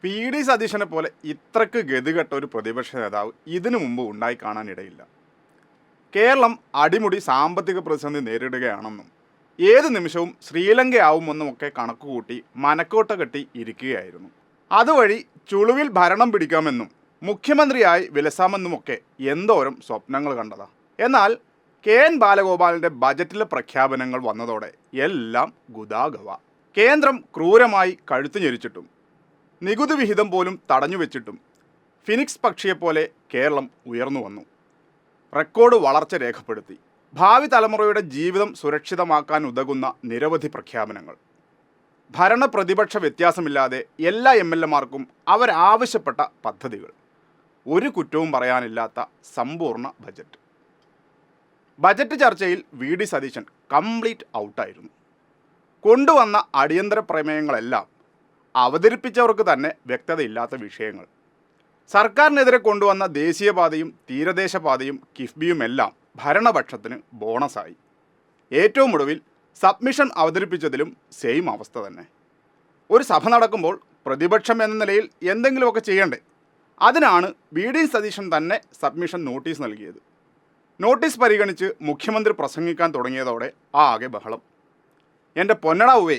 P D. സതീശനെ പോലെ ഇത്രക്ക് ഗതികെട്ട ഒരു പ്രതിപക്ഷ നേതാവ് ഇതിനു മുമ്പ് ഉണ്ടായി കാണാനിടയില്ല. കേരളം അടിമുടി സാമ്പത്തിക പ്രതിസന്ധി നേരിടുകയാണെന്നും ഏത് നിമിഷവും ശ്രീലങ്കയാവുമെന്നുമൊക്കെ കണക്കുകൂട്ടി മനക്കോട്ട കെട്ടി ഇരിക്കുകയായിരുന്നു. അതുവഴി ചുളുവിൽ ഭരണം പിടിക്കാമെന്നും മുഖ്യമന്ത്രിയായി വിലസാമെന്നുമൊക്കെ എന്തോരം സ്വപ്നങ്ങൾ കണ്ടതാ. എന്നാൽ കെ.എൻ. ബാലഗോപാലിൻ്റെ ബജറ്റിലെ പ്രഖ്യാപനങ്ങൾ വന്നതോടെ എല്ലാം ഗുദാഗവ. കേന്ദ്രം ക്രൂരമായി കഴുത്തു ഞെരിച്ചിട്ടും നികുതി വിഹിതം പോലും തടഞ്ഞു വെച്ചിട്ടും ഫിനിക്സ് പക്ഷിയെപ്പോലെ കേരളം ഉയർന്നു വന്നു. റെക്കോർഡ് വളർച്ച രേഖപ്പെടുത്തി. ഭാവി തലമുറയുടെ ജീവിതം സുരക്ഷിതമാക്കാൻ ഉതകുന്ന നിരവധി പ്രഖ്യാപനങ്ങൾ. ഭരണ പ്രതിപക്ഷ വ്യത്യാസമില്ലാതെ എല്ലാ എം.എൽ.എമാർക്കും അവരാവശ്യപ്പെട്ട പദ്ധതികൾ. ഒരു കുറ്റവും പറയാനില്ലാത്ത സമ്പൂർണ്ണ ബജറ്റ്. ബജറ്റ് ചർച്ചയിൽ വി.ഡി. സതീശൻ കംപ്ലീറ്റ് ഔട്ടായിരുന്നു. കൊണ്ടുവന്ന അടിയന്തര പ്രമേയങ്ങളെല്ലാം അവതരിപ്പിച്ചവർക്ക് തന്നെ വ്യക്തതയില്ലാത്ത വിഷയങ്ങൾ. സർക്കാരിനെതിരെ കൊണ്ടുവന്ന ദേശീയപാതയും തീരദേശപാതയും കിഫ്ബിയുമെല്ലാം ഭരണപക്ഷത്തിന് ബോണസായി. ഏറ്റവും ഒടുവിൽ സബ്മിഷൻ അവതരിപ്പിച്ചതിലും സെയിം അവസ്ഥ തന്നെ. ഒരു സഭ നടക്കുമ്പോൾ പ്രതിപക്ഷം എന്ന നിലയിൽ എന്തെങ്കിലുമൊക്കെ ചെയ്യണ്ടേ? അതിനാണ് വി.ഡി. സതീശൻ തന്നെ സബ്മിഷൻ നോട്ടീസ് നൽകിയത്. നോട്ടീസ് പരിഗണിച്ച് മുഖ്യമന്ത്രി പ്രസംഗിക്കാൻ തുടങ്ങിയതോടെ ആകെ ബഹളം. എൻ്റെ പൊന്നടാവേ,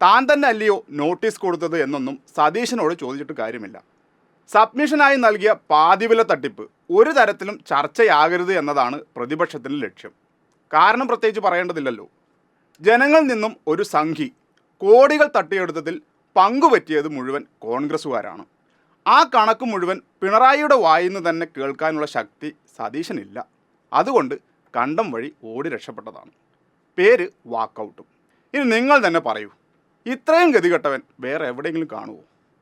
താൻ തന്നെ അല്ലയോ നോട്ടീസ് കൊടുത്തത് എന്നൊന്നും സതീശനോട് ചോദിച്ചിട്ട് കാര്യമില്ല. സബ്മിഷനായി നൽകിയ പാതിവില തട്ടിപ്പ് ഒരു തരത്തിലും ചർച്ചയാകരുത് എന്നതാണ് പ്രതിപക്ഷത്തിൻ്റെ ലക്ഷ്യം. കാരണം പ്രത്യേകിച്ച് പറയേണ്ടതില്ലല്ലോ. ജനങ്ങളിൽ നിന്നും ഒരു സംഖ്യ കോടികൾ തട്ടിയെടുത്തതിൽ പങ്കുപറ്റിയത് മുഴുവൻ കോൺഗ്രസ്സുകാരാണ്. ആ കണക്ക് മുഴുവൻ പിണറായിയുടെ വായിന്ന് തന്നെ കേൾക്കാനുള്ള ശക്തി സതീശനില്ല. അതുകൊണ്ട് കണ്ടം വഴി ഓടി രക്ഷപ്പെട്ടതാണ്. പേര് വാക്കൗട്ടും. ഇനി നിങ്ങൾ തന്നെ പറയൂ, ഇത്രയും ഗതികെട്ടവൻ വേറെ എവിടെയെങ്കിലും കാണുമോ?